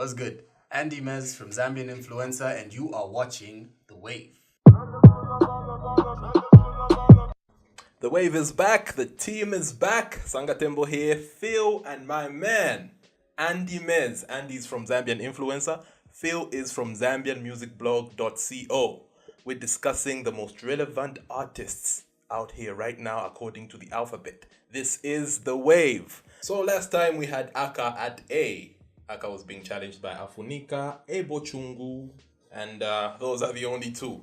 What's good? Andy Mez from Zambian Influencer, and you are watching The Wave. The Wave is back. The team is back. Sangatembo here. Phil and my man, Andy Mez. Andy's from Zambian Influencer. Phil is from ZambianMusicBlog.co. We're discussing the most relevant artists out here right now according to the alphabet. This is The Wave. So last time we had Aka at A. Aka was being challenged by Afunika, Ebo Chungu, and those are the only two.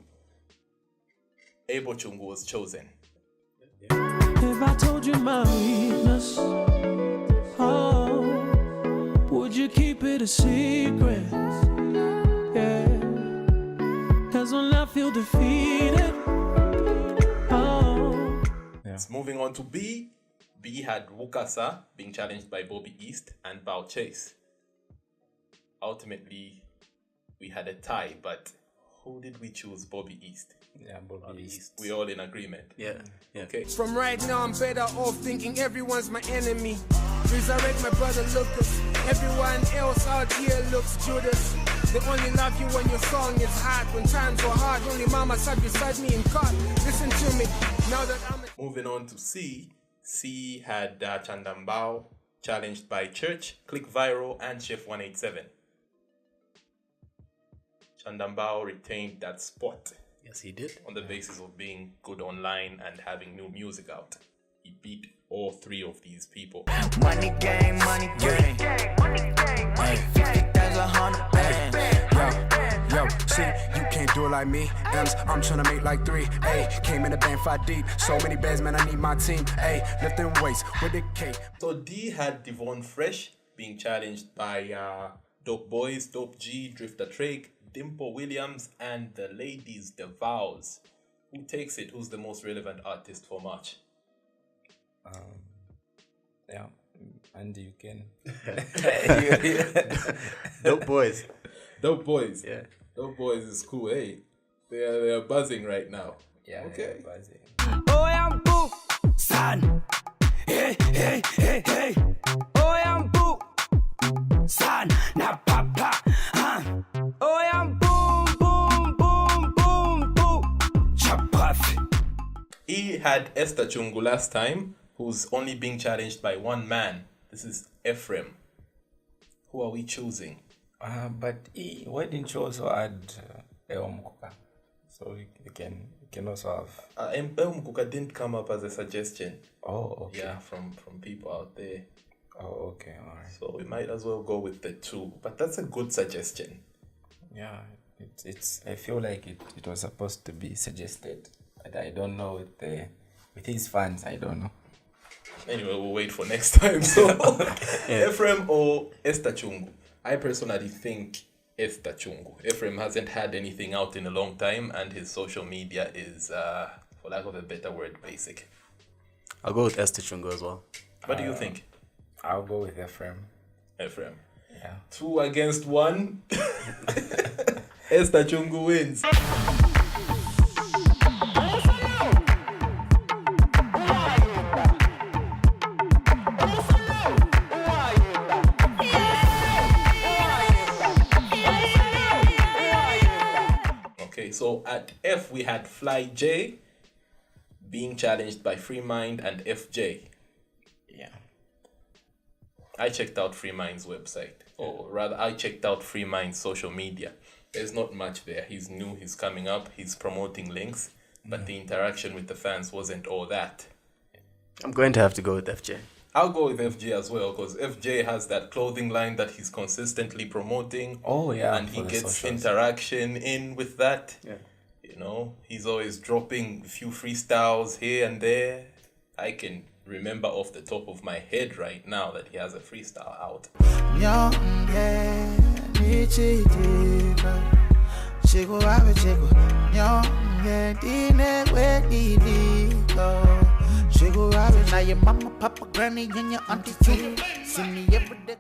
Ebo Chungu was chosen. If I told you my weakness, oh, would you keep it a secret? Yeah, 'cause when I feel defeated, oh. Yeah. Moving on to B. B had Wukasa being challenged by Bobby East and Mbao Chase. Ultimately, we had a tie, but who did we choose? Bobby East. Yeah, Bobby East. We all in agreement. Yeah. Okay. From right now, I'm better off thinking everyone's my enemy. Resurrect my brother Lucas. Everyone else out here looks Judas. They only love you when your song is hot. When times were hard, only mama sat beside me in court. Listen to me, now that I'm... Moving on to C. C had Chanda Mbao challenged by Church, Click Viral, and Chef 187. Chanda Mbao retained that spot. Yes, he did. On the basis of being good online and having new music out. He beat all three of these people. Money gang, money gang. Hey, 50,000, 100 band. Yo, see, you can't do it like me. M's, I'm tryna make like 3. Hey, came in the band 5 deep. So many bands, man, I need my team. Hey, lifting weights with the K. So D had Devon Fresh being challenged by Dope Boys, Dope G, Drifter Trake, Dimple Williams, and the ladies, The Vows. Who takes it? Who's the most relevant artist for March? Yeah, Andy, you can. Dope Boys. Dope Boys. Yeah. Dope Boys is cool. Hey, they are buzzing right now. Yeah, okay. Yeah, buzzing. Oya Mpu, son. Hey, hey, hey, hey. Oya Mpu, son. Na papa, huh? Oya Mpu, boom, boom, boom, boom. Chapath. He had Esther Chungu last time, who's only being challenged by one man. This is Ephraim. Who are we choosing? But why didn't you also add Mkuka? So you can also have. Mkuka didn't come up as a suggestion. Oh, okay. Yeah, from people out there. Oh, okay, all right. So we might as well go with the two. But that's a good suggestion. Yeah, it's. I feel like it was supposed to be suggested, but I don't know with his fans. I don't know. Anyway, we'll wait for next time. So, Ephraim or Esther Chungu? I personally think Esther Chungu. Ephraim hasn't had anything out in a long time, and his social media is, for lack of a better word, basic. I'll go with Esther Chungu as well. What do you think? I'll go with Ephraim. Ephraim. Yeah. 2 against 1. Esther Chungu wins. So at F we had FlyJ being challenged by Free Mind and FJay. Yeah. I checked out Free Mind's website, or rather I checked out Free Mind's social media. There's not much there. He's new, he's coming up, he's promoting links, but the interaction with the fans wasn't all that. I'm going to have to go with FJay. I'll go with FJay as well, because FJay has that clothing line that he's consistently promoting. Oh, yeah. And he gets interaction in with that. Yeah. You know, he's always dropping a few freestyles here and there. I can remember off the top of my head right now that he has a freestyle out.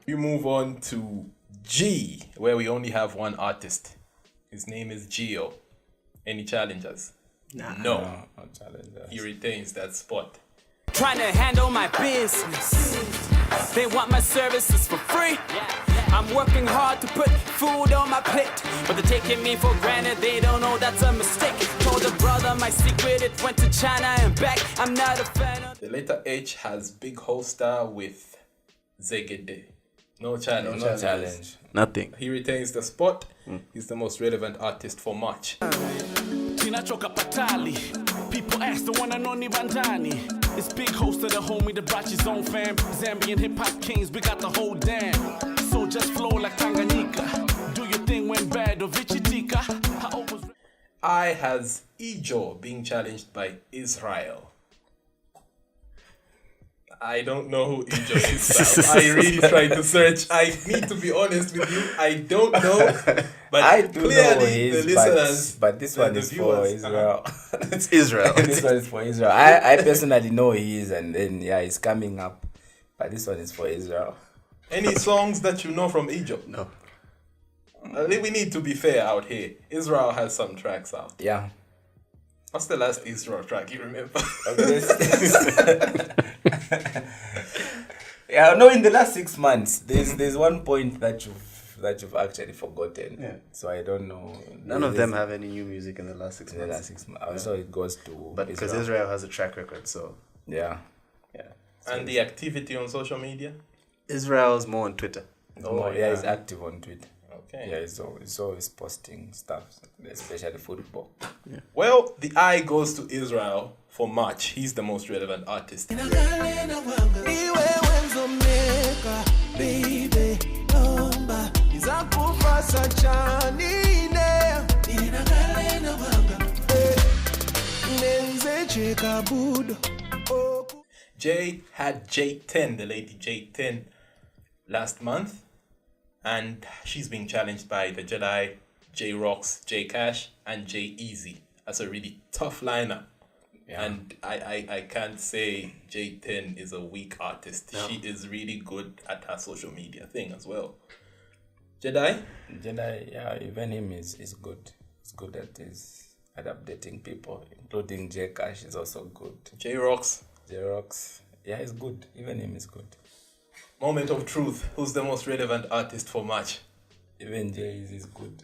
We move on to G, where we only have one artist. His name is Gio. Any challengers? Nah. No. No challengers. He retains that spot. Trying to handle my business. They want my services for free. I'm working hard to put food on my plate, but they're taking me for granted. They don't know that's a mistake. Told a brother my secret, it went to China and back. I'm not a fan of. The letter H has big Holstar with Zegede. No challenge. No challenge. Nothing. He retains the spot. He's the most relevant artist for March. Tinachoka patali. People ask the one and only Bandani. It's big host of the homie that brought his own fam. Zambian hip hop kings, we got the whole damn. So just flow like Tanganyika. Do your thing when bad or Vichitika. I has Ijo being challenged by Israel. I don't know who Ijo is. I really tried to search. I need to be honest with you. I don't know. But I do know clearly his, the listeners. but this one is for Israel. It's Israel. This one is for Israel. I personally know he is, and then he's coming up. But this one is for Israel. Any songs that you know from Ijo? No. We need to be fair out here. Israel has some tracks out. Yeah. What's the last Israel track you remember? Yeah, no. In the last 6 months, there's one point that you've actually forgotten. Yeah. So I don't know. None of them have any new music in the last 6 In the months. last 6 months. Also, it goes to. But because Israel has a track record, so Yeah. yeah. And the activity on social media? Israel's more on Twitter. Yeah, he's active on Twitter. Okay. Yeah, he's always posting stuff, especially football. Well, the eye goes to Israel for March. He's the most relevant artist. Jay had J10, the lady J10, last month, and she's being challenged by the Jedi, J-Rocks, Jae Cash, and J-Easy. That's a really tough lineup. Yeah. And I can't say J10 is a weak artist. No. She is really good at her social media thing as well. Jedi, yeah, even him is good. He's good at updating people, including Jae Cash is also good. J-Rocks, yeah, he's good. Even him is good. Moment of truth. Who's the most relevant artist for March? Even Jay-Z is good.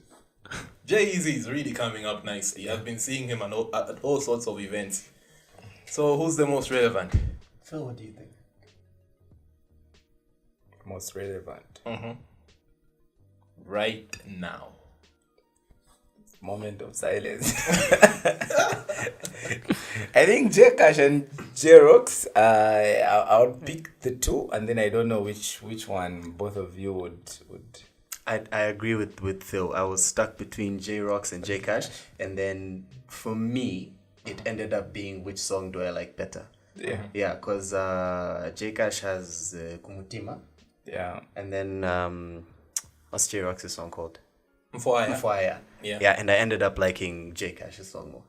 Jay-Z is really coming up nicely. I've been seeing him at all sorts of events. So who's the most relevant? Phil, what do you think? Most relevant? Right now. Moment of silence. I think Jae Cash and J-Rocks, I would pick the two, and then I don't know which one both of you would. I agree with Phil. I was stuck between J-Rocks and Jae Cash, and then for me, it ended up being which song do I like better. Yeah. Yeah, because Jae Cash has Mutima. Yeah. And then what's J-Rocks' song called? Mfwaya. Yeah, and I ended up liking Jae Cash's song more.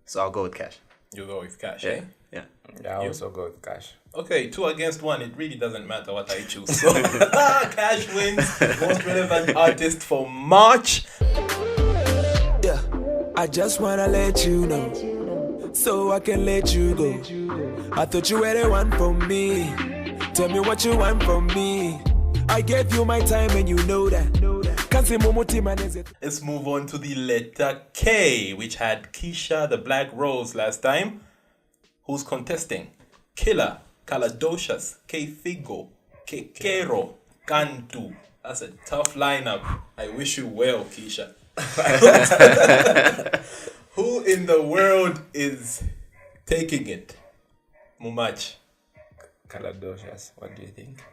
So I'll go with Cash. You go with Cash, Yeah. Yeah, I also go with Cash. Okay, 2 against 1. It really doesn't matter what I choose. So Cash wins. Most relevant artist for March. Yeah, I just wanna let you know, so I can let you go. I thought you were the one for me. Tell me what you want from me. I gave you my time and you know that. Let's move on to the letter K, which had Keisha the Black Rose last time. Who's contesting? Killer, Kaladoshas, K-Figo, Kekero, Kantu. That's a tough lineup. I wish you well, Keisha. Who in the world is taking it? Mumach. Kaladoshas, what do you think?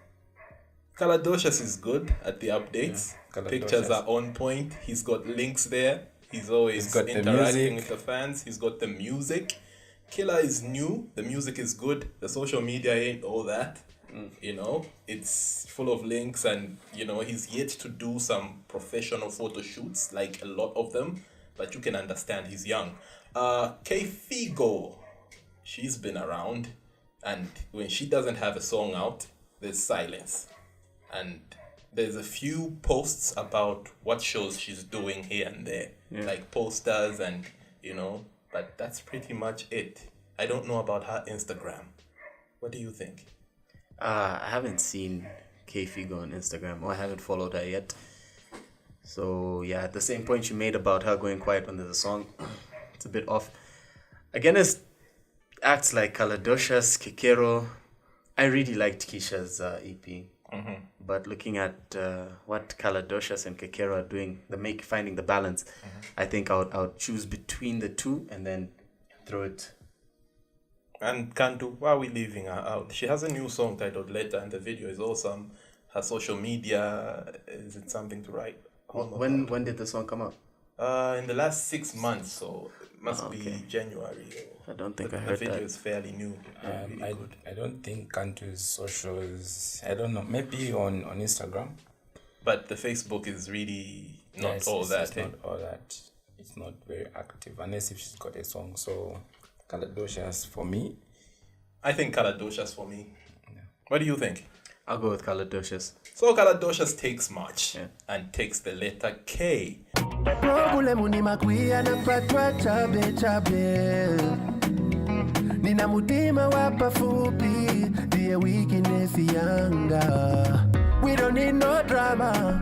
Kaladoshas is good at the updates. Yeah, Pictures are on point. He's got links there. He's always interacting with the fans. He's got the music. Killer is new. The music is good. The social media ain't all that. You know, it's full of links, and you know, he's yet to do some professional photo shoots, like a lot of them, but you can understand he's young. K-Figo, she's been around, and when she doesn't have a song out, there's silence. And there's a few posts about what shows she's doing here and there, like posters and, you know, but that's pretty much it. I don't know about her Instagram. What do you think? I haven't seen Figo on Instagram. I haven't followed her yet. So yeah, the same point you made about her going quiet when there's a song, it's a bit off. Again, it's acts like Kaladoshas, Kekero. I really liked Keisha's EP. But looking at what Kaladoshas and Kekero are doing, finding the balance, I think I would choose between the two and then throw it. And Kantu, why are we leaving her out? She has a new song titled Letter, and the video is awesome. Her social media, is it something to write? When did the song come out? In the last 6 months, so it must be January. I don't think I heard that. The video is fairly new. Really I don't think Kantu's socials, I don't know, maybe on Instagram. But the Facebook is really not all that. It's not all that. It's not very active, unless if she's got a song. So Kaladoshas for me. I think Kaladoshas for me. Yeah. What do you think? I'll go with Kaladoshas. So Kaladoshas takes March and takes the letter K. Nina mutima wapa fupi, diye weakness yanga. We don't need no drama.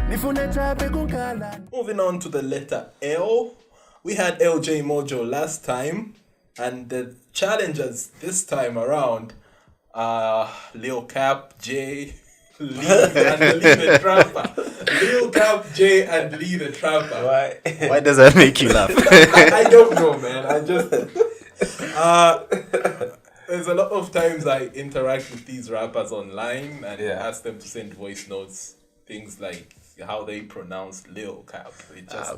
Moving on to the letter L. We had FJay Mojo last time, and the challengers this time around are Lil Cap, Jay, Lee, and Lee the Trapper. Lil Cap, Jay, and Lee the Trapper. Why does that make you laugh? I don't know, man. I just there's a lot of times I interact with these rappers online and ask them to send voice notes, things like how they pronounce Lil Cap. It just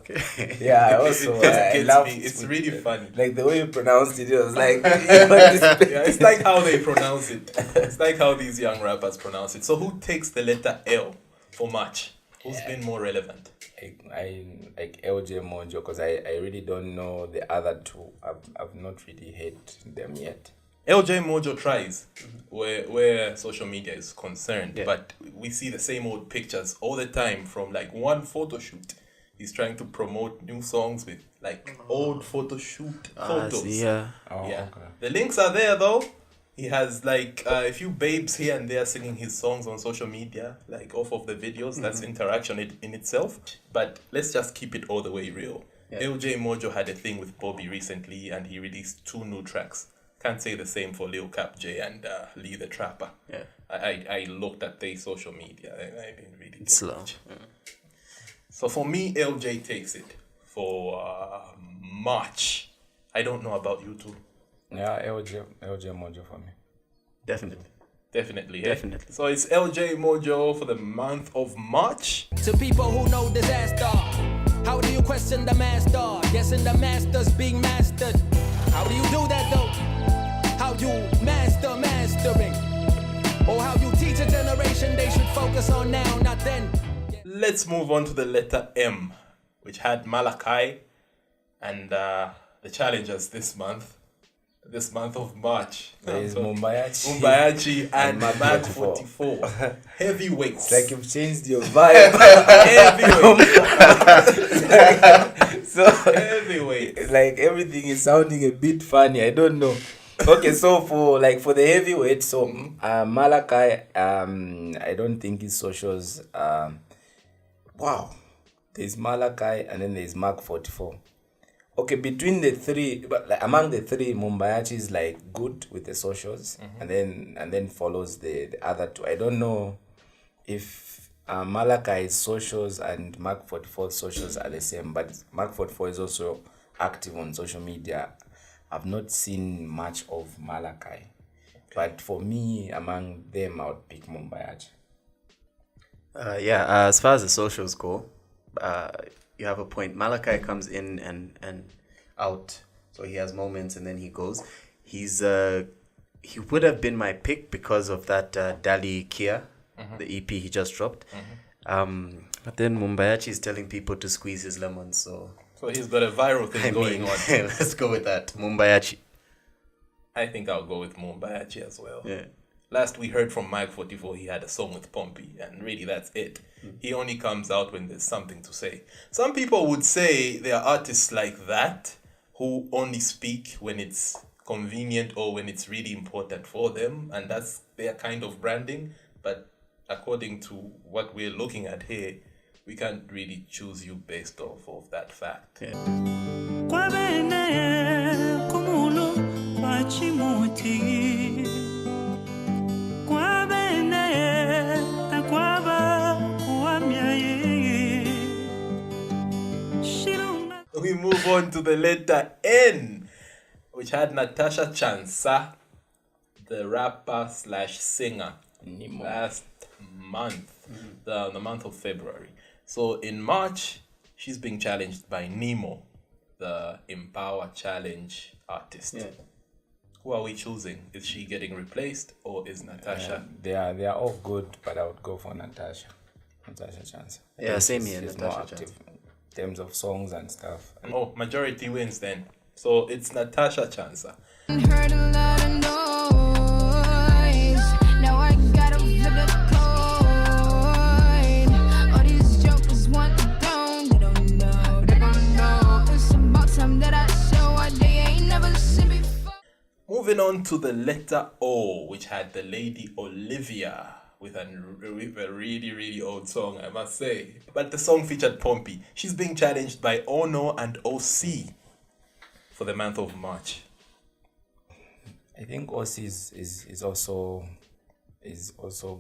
I also it love me. It's really funny. Like the way you pronounced it was like it's like how they pronounce it. It's like how these young rappers pronounce it. So who takes the letter L for March? Who's been more relevant? I like FJay Mojo, because I really don't know the other two. I've not really heard them yet. FJay Mojo tries where social media is concerned, but we see the same old pictures all the time from like one photo shoot. He's trying to promote new songs with like old photo shoot photos. Okay. The links are there though. He has like a few babes here and there singing his songs on social media, like off of the videos. That's interaction in itself. But let's just keep it all the way real. FJay Mojo had a thing with Bobby recently, and he released 2 new tracks. Can't say the same for Lil Cap, Jay, and Lee the Trapper. Yeah, I looked at their social media. I didn't really get slow. Much. So for me, FJay takes it for March. I don't know about you two. Yeah, FJay Mojo for me. Definitely. Definitely. So it's FJay Mojo for the month of March. To people who know disaster, how do you question the master? Guessing the master's being mastered. How do you do that though? How you mastering? Or how you teach a generation they should focus on now, not then? Let's move on to the letter M, which had Malachi and the challengers this month of March. There is Yachi and Mag 44. Heavyweights. It's like you've changed your vibe. Heavyweights. Like everything is sounding a bit funny. I don't know. Okay, so for the heavyweight, so Malachi, I don't think his socials. There's Malachi and then there's Mag 44. Okay, between the three, but like among the three, Yachi is like good with the socials, and then follows the other two. I don't know if Malachi's socials and Mag 44's socials are the same, but Mag 44 is also active on social media. I've not seen much of Malachi, but for me, among them, I would pick Yachi. As far as the socials go, you have a point. Malachi comes in and out, so he has moments and then he goes. He would have been my pick because of that Dali Kia, the EP he just dropped. But then Yachi is telling people to squeeze his lemons, so he's got a viral thing going on. Let's go with that, Yachi. I think I'll go with Yachi as well. Yeah. Last we heard from Mag 44, he had a song with Pompi, and really that's it. He only comes out when there's something to say. Some people would say there are artists like that who only speak when it's convenient or when it's really important for them, and that's their kind of branding. But according to what we're looking at here, we can't really choose you based off of that fact. Yeah. We move on to the letter N, which had Natasha Chansa, the rapper / singer, last month, the month of February. So in March, she's being challenged by Nemo, the Mbao challenge artist. Yeah. Who are we choosing? Is she getting replaced or is Natasha? They are all good, but I would go for Natasha Chansa. Yeah, same here. She's more active in terms of songs and stuff. Oh, majority wins then. So it's Natasha Chansa. Heard a lot of noise. Now I gotta flip the coin. All these jokers want the throne. They don't know. It's about time that I show what they ain't never seen before. Moving on to the letter O, which had the lady Olivia with a really, really old song, I must say. But the song featured Pompi. She's being challenged by Ono and OC for the month of March. I think OC is also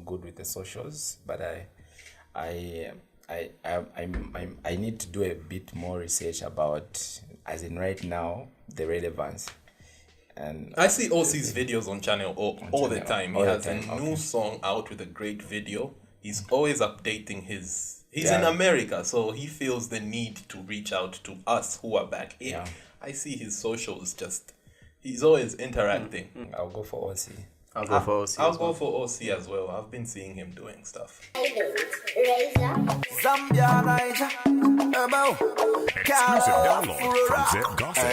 good with the socials, but I need to do a bit more research about, as in right now, the relevance. And I see OC's videos on channel all the time. He has a new song out with a great video. He's always updating his... He's in America, so he feels the need to reach out to us who are back here. Yeah. I see his socials just... He's always interacting. I'll go for OC. I'll go for OC. I'll go for OC as well. I've been seeing him doing stuff. Zambia Raja, Abel, Exclusive download from Zed Gossip.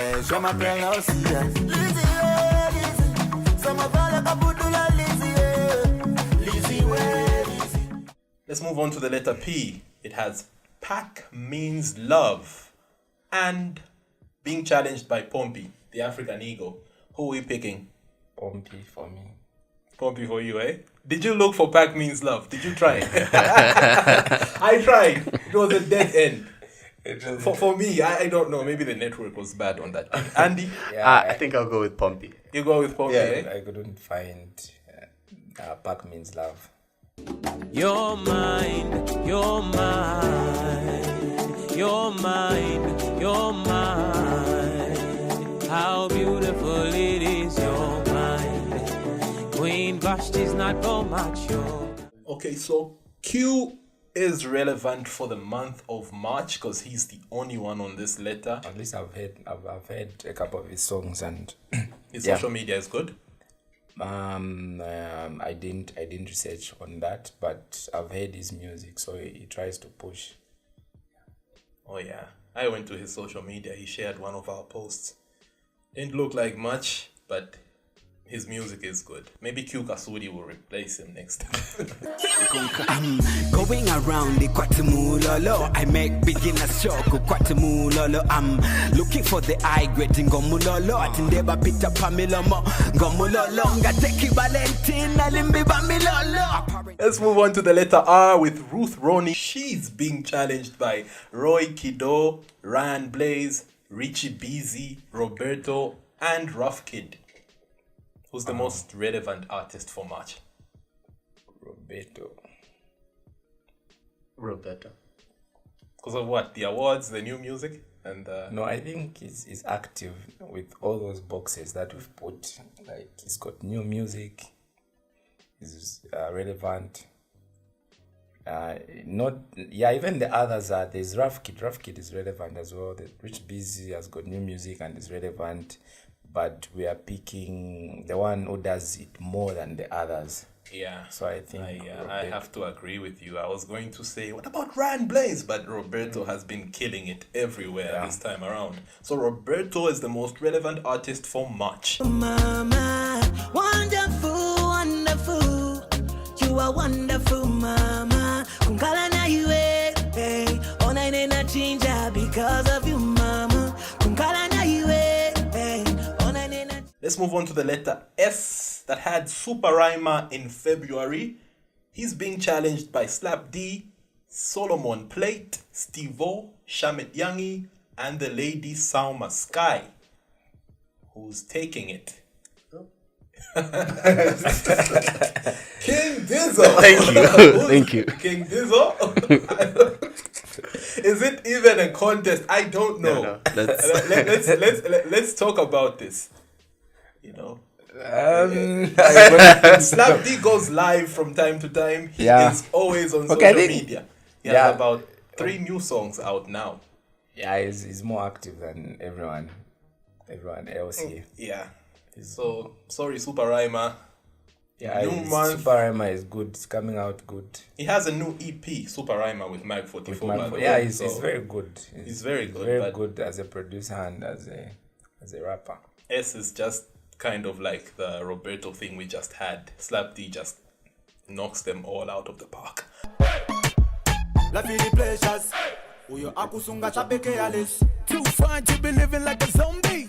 Let's move on to the letter P. It has Pack means love and being challenged by Pompi, the African Eagle. Who are we picking? Pompi for me. Pompi for you, eh? Did you look for Pack means love? Did you try? I tried. It was a dead end. For me, I don't know. Maybe the network was bad on that. Andy? I think I'll go with Pompi. You go with Pompi, eh? I couldn't find Pack means love. You're mine, you're mine, you're mine, you're mine. How beautiful it is, you're mine. Queen Vashti is not for macho. Okay, so Q is relevant for the month of March because he's the only one on this letter. At least I've heard a couple of his songs and his social media is good. I didn't research on that, but I've heard his music, so he tries to push. Oh yeah, I went to his social media. He shared one of our posts. Didn't look like much, but his music is good. Maybe Q Kasudi will replace him next time. I'm going around the Kwatimulolo. I make beginners shock Kwatimulolo. I'm looking for the high grade in Gomulolo. Atindeba Peter Pamilomo Gomulolo. Ngateki Valentina Limbi Bamilolo. Let's move on to the letter R with Ruth Ronnie. She's being challenged by Roy Kido, Ryan Blaze, Richie Beezy, Roberto, and Rough Kid. Who's the most relevant artist for March? Roberto. Because of what? The awards, the new music? And no, I think he's active with all those boxes that we've put. Like, he's got new music. He's relevant. Even the others are. There's Rough Kid. Rough Kid is relevant as well. The Rich Busy has got new music and is relevant. But we are picking the one who does it more than the others. Yeah. So I think I have to agree with you. I was going to say, what about Ryan Blaze? But Roberto has been killing it everywhere this time around. So Roberto is the most relevant artist for March. Mama, wonderful, wonderful. You are wonderful, mama. Kunkala na iwe, hey. Ona nena chinja because of you, mama. Kunkala na iwe. Let's move on to the letter S that had Super Rhymer in February. He's being challenged by Slap D, Solomon Plate, Steve-O, Shamit Yangi, and the lady Salma Sky, who's taking it. King Dizzo. Thank you. King Dizzo. Is it even a contest? I don't know. No. Let's talk about this. You know, Slap D goes live from time to time. He is always on social media. He has about 3 new songs out now. Yeah, he's more active than everyone else here. Yeah. So sorry, Super Rhymer. Yeah, Super Rhymer is good. It's coming out good. He has a new EP, Super Rhymer, with Mag 44. Yeah, he's very good. He's very good. Very good as a producer and as a rapper. S is just kind of like the Roberto thing we just had. Slap D just knocks them all out of the park. Too fine to be living like a zombie.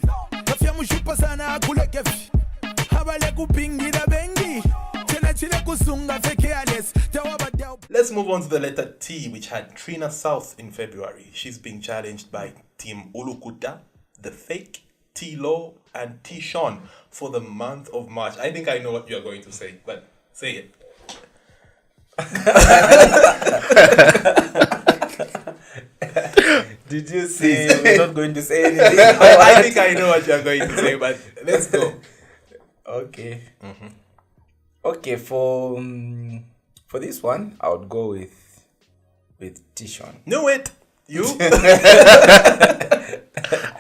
Let's move on to the letter T, which had Trina South in February. She's being challenged by Team Ulukuta, The Fake, T-Lo, and T-Sean for the month of March. I think I know what you're going to say, but say it. Did you say we're not going to say anything? I think I know what you're going to say, but let's go. Okay. Mm-hmm. Okay, for this one, I would go with T-Sean. Knew it. You?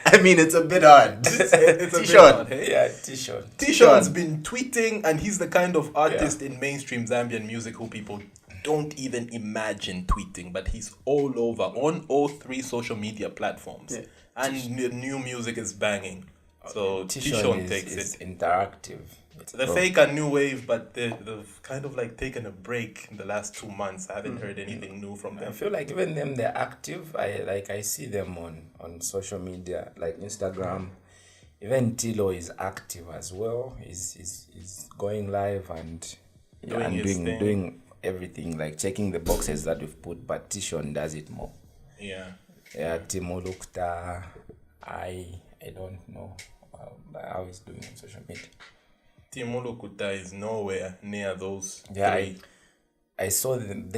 I mean, it's a bit hard. It's a T-Sean. bit hard, hey? Yeah, T-Sean. T-Sean's been tweeting, and he's the kind of artist in mainstream Zambian music who people don't even imagine tweeting, but he's all over on all 3 social media platforms. Yeah. And the new music is banging. So T-Sean takes it. It's interactive. The Fake are new wave, but they've kind of like taken a break in the last 2 months. I haven't heard anything new from them. I feel like even them, they're active. I see them on social media, like Instagram. Even T-Lo is active as well. He's going live and doing everything, like checking the boxes that we've put, but T-Sean does it more. Yeah. Yeah, Timo Lukta, I don't know how he's doing on social media. Timo Lukta is nowhere near those 3. I saw them.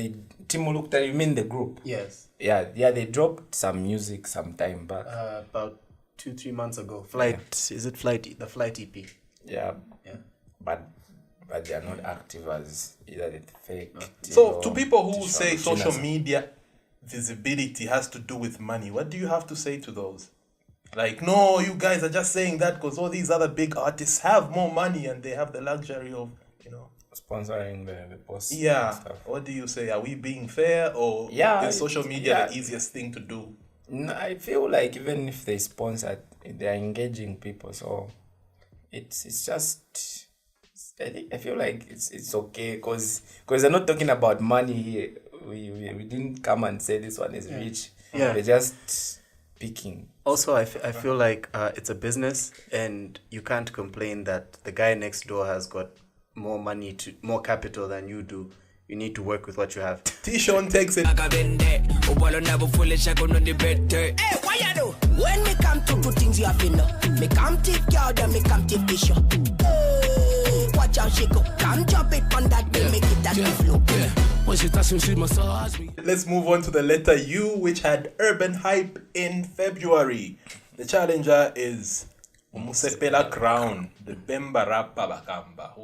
Timo Lukta, you mean the group? Yes. Yeah, they dropped some music some time back. About 2-3 months ago. Is it Flight? The Flight EP. Yeah. But they are not active as either the Fake. So to people who say social media visibility has to do with money, what do you have to say to those? Like, no, you guys are just saying that because all these other big artists have more money and they have the luxury of, sponsoring the posts. Yeah. And stuff. What do you say? Are we being fair, or is social media the easiest thing to do? No, I feel like even if they sponsor, they're engaging people. So it's just, I feel like it's okay because they're not talking about money here. We didn't come and say this one is rich. Yeah. We're just picking. Also, I feel like it's a business, and you can't complain that the guy next door has got more money, more capital than you do. You need to work with what you have. T-Sean takes it. Hey, why you do? When me come to good things you have to know. Me come tip girl, then me come tip fish. Watch how she go. Come jump it on that day, make it that flow. Let's move on to the letter U, which had Urban Hype in February. The challenger is Musepela Crown, the Bemba rapper Bakamba,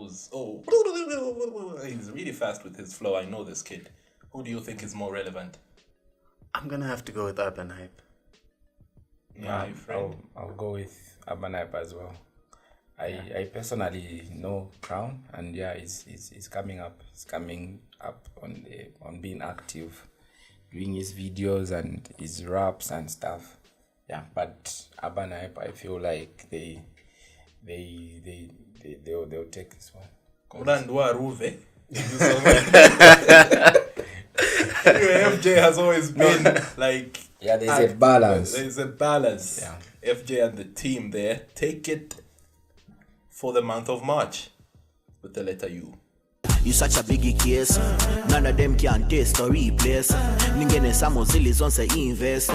he's really fast with his flow. I know this kid. Who do you think is more relevant? I'm gonna have to go with Urban Hype. Yeah, I'll go with Urban Hype as well. I personally know Crown, and he's coming up. He's coming up on being active, doing his videos and his raps and stuff. Yeah, but Urban Hype, I feel like they'll take this one. FJay has always been like... Yeah, there's a balance. There's a balance. Yeah. FJay and the team there take it for the month of March with the letter U. You such a biggie case. None of them can taste or replace. Ningene some Osillies on say invest.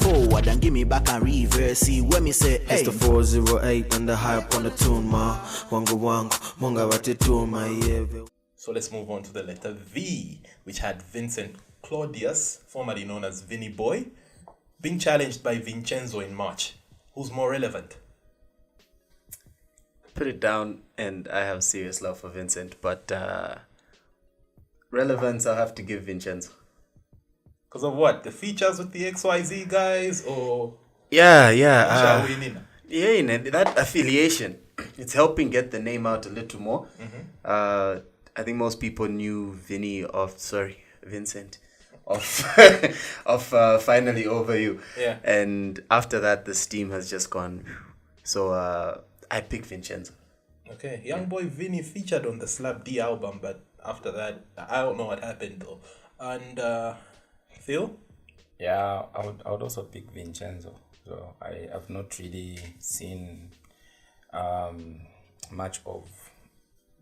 Forward and give me back and reverse. See when me say, hey. It's the 408 and the hype on the tune, ma. Wanga wanga, monga wate tune, my yeah. So let's move on to the letter V, which had Vincent Claudius, formerly known as Vinny Boy, being challenged by Vinchenzo in March. Who's more relevant? Put it down, and I have serious love for Vincent, but relevance I'll have to give Vinchenzo. Because of what? The features with the XYZ guys, or Yeah, that affiliation, it's helping get the name out a little more. I think most people knew Vincent of Finally Over You. Yeah. And after that, the steam has just gone. So I pick Vinchenzo. Okay, young boy Vinny featured on the Slap D album, but after that, I don't know what happened though. And Phil? Yeah, I would also pick Vinchenzo. So I have not really seen much of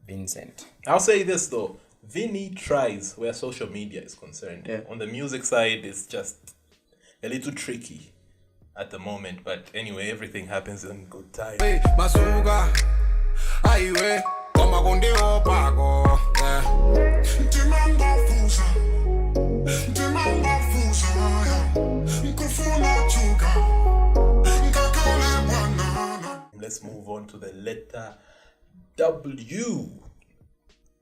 Vincent. I'll say this though, Vinny tries where social media is concerned. Yeah. On the music side, it's just a little tricky at the moment. But anyway, everything happens in good time. Let's move on to the letter W,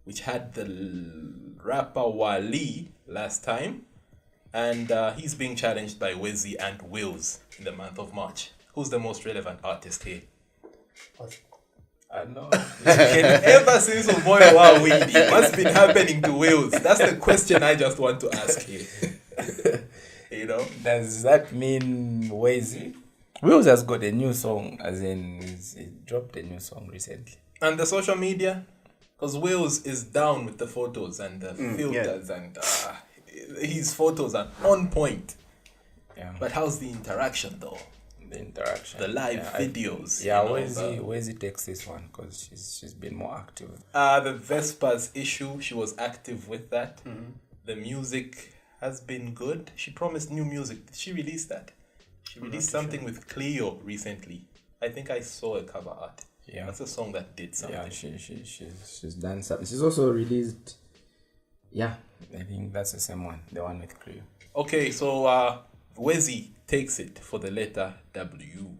which had the rapper Wali last time, and he's being challenged by Wezi and Wills in the month of March. Who's the most relevant artist here? I know. Ever since Mojo Wa Weedy, what's been happening to Wills? That's the question I just want to ask here. You know? Does that mean Wezi? Wills has got a new song, as in he dropped a new song recently. And the social media? Because Wills is down with the photos and the filters and his photos are on point. Yeah. But how's the interaction though? The interaction. The live videos. Wezi takes this one because she's been more active. The Vespa's issue, she was active with that. The music has been good. She promised new music. Did she release that? She released something with Cleo recently. I think I saw a cover art. Yeah. That's a song that did something. Yeah, she's done something. She's also released, I think that's the same one, the one with Cleo. Okay, so Wezi takes it for the letter W.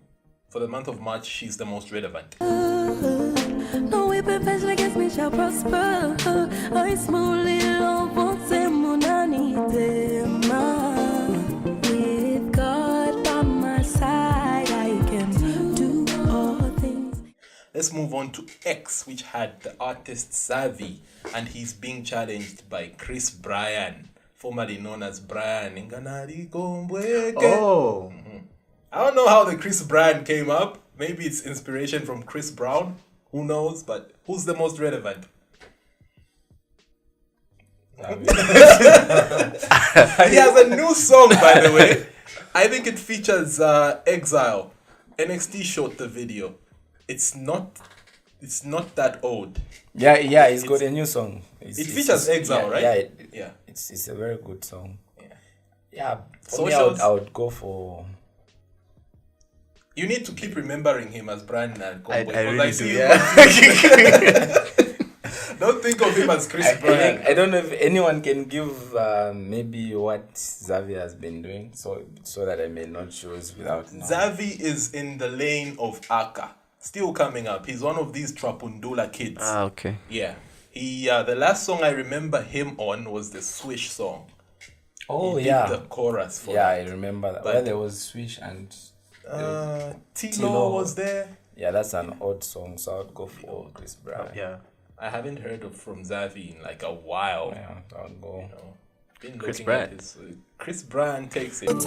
For the month of March, she's the most relevant. No weapon fashioned against me shall prosper. I smooth little bones and with God by my side, I can do all things. Let's move on to X, which had the artist Savvy, and he's being challenged by Bryan, formerly known as Bryan. Oh. I don't know how the Bryan came up. Maybe it's inspiration from Chris Brown. Who knows? But who's the most relevant? He has a new song, by the way. I think it features Exile. NXT shot the video. It's not that old. Yeah, he's got a new song. It features Exile, right? Yeah. It's a very good song. Yeah. For me, I would go for. You need to keep remembering him as Bryan and Combo. I really do. Don't think of him as Bryan. I don't know if anyone can give maybe what Xavi has been doing, so that I may not choose without knowing. Xavi is in the lane of Aka, still coming up. He's one of these Trapundula kids. Okay. Yeah. He the last song I remember him on was the Swish song. Oh, he did the chorus for that. I remember that. Well, there was Swish and Tilo was there. Yeah, that's an odd song, so I'd go for Bryan. Yeah. I haven't heard from Xavi in like a while. Yeah, I'll go. Been Bryan. At his, Bryan takes it. Let's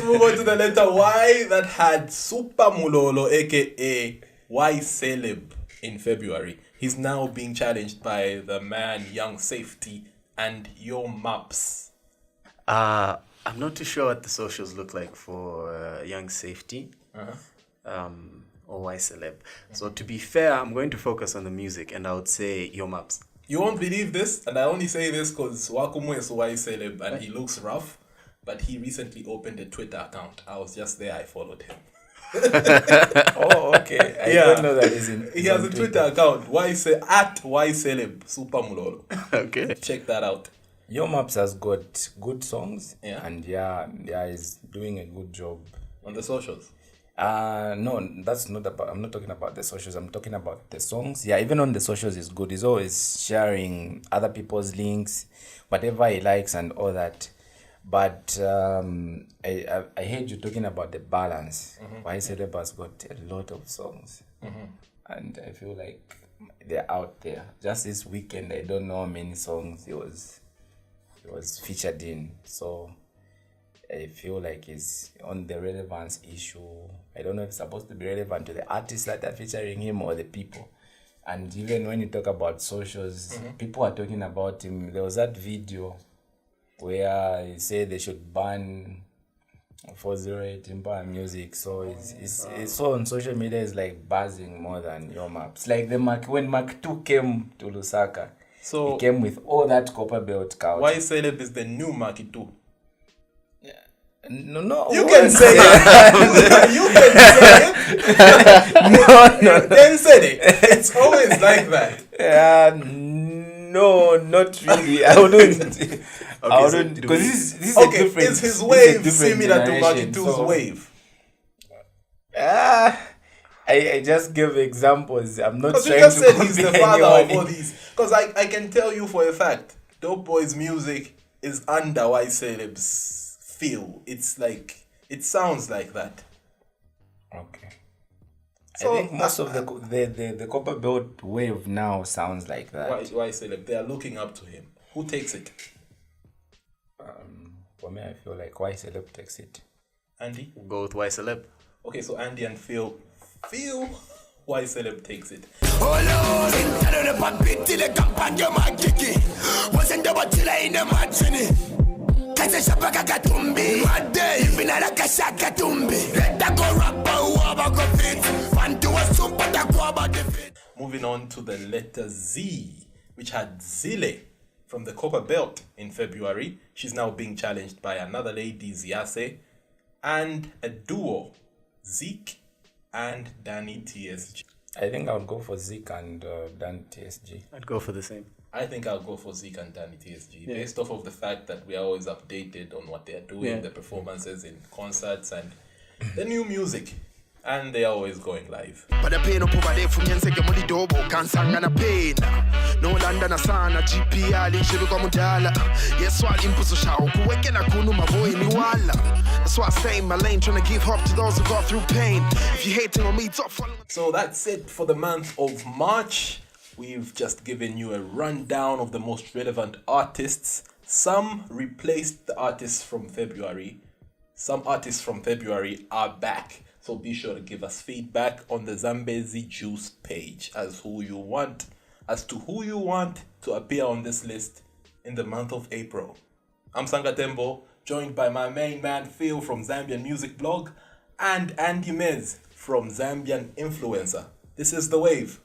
move on to the letter Y that had Super Mulolo, aka Y-Celeb, in February. He's now being challenged by the man Young Safety and Your Maps. I'm not too sure what the socials look like for Young Safety or Y-Celeb. So to be fair, I'm going to focus on the music and I would say Your Maps. You won't believe this, and I only say this because Wakumu is Y-Celeb and he looks rough, but he recently opened a Twitter account. I was just there, I followed him. Oh, okay. I don't know that he has a Twitter account, at Y-Celeb Super Mulolo. Okay. Check that out. Your Maps has got good songs, and he's doing a good job on the socials. No, that's not about. I'm not talking about the socials. I'm talking about the songs. Yeah, even on the socials is good. He's always sharing other people's links, whatever he likes and all that. But I heard you talking about the balance. Y-Celeb has got a lot of songs, and I feel like they're out there. Just this weekend, I don't know how many songs he was featured in. So I feel like it's on the relevance issue. I don't know if it's supposed to be relevant to the artists that are featuring him or the people. And even when you talk about socials, people are talking about him. There was that video where he said they should ban 408 Mbao music. So it's so on social media is like buzzing more than Your Maps. Like when Mark 2 came to Lusaka, so he came with all that copper belt couch. Y-Celeb is the new Mark 2. No. You can say it. You can say it. No. Then say it. It's always like that. No, not really. I wouldn't. Because this is a different. Is his wave similar to Mark 2's wave? I just give examples. I'm not trying to. You just said he's the father of anyone. all these. Because I can tell you for a fact, Dope Boy's music is under Y-Celeb's feel. It's like, it sounds like that. Okay. So, I think most of the copper belt wave now sounds like that. Y-Celeb, they are looking up to him. Who takes it? For me, I feel like Y-Celeb takes it. Andy? We'll go with Y-Celeb. Okay, so Andy and Phil Y-Celeb takes it. Moving on to the letter Z, which had Zile from the Copper Belt in February. She's now being challenged by another lady, Ziase, and a duo, Zeke and Danny TSG. I think I would go for Zeke and Danny TSG. I'd go for the same. I think I'll go for Zeke and Danny TSG, based off of the fact that we are always updated on what they're doing, the performances in concerts and the new music. And they are always going live. But the pain of poverty from Yenseke Muli Dobo can sang and a pain. No land and a sana, GPL, Shiruka Mudala. Yes, what impulse shao, Kuwekena Kunu, my boy, Niwala. That's why I stay in my lane, trying to give hope to those who got through pain. If you hating on me, top follow. So that's it for the month of March. We've just given you a rundown of the most relevant artists. Some replaced the artists from February. Some artists from February are back. So be sure to give us feedback on the Zambezi Juice page as to who you want to appear on this list in the month of April. I'm Sangatembo, joined by my main man Phil from Zambian Music Blog and Andy Mez from Zambian Influencer. This is The Wave.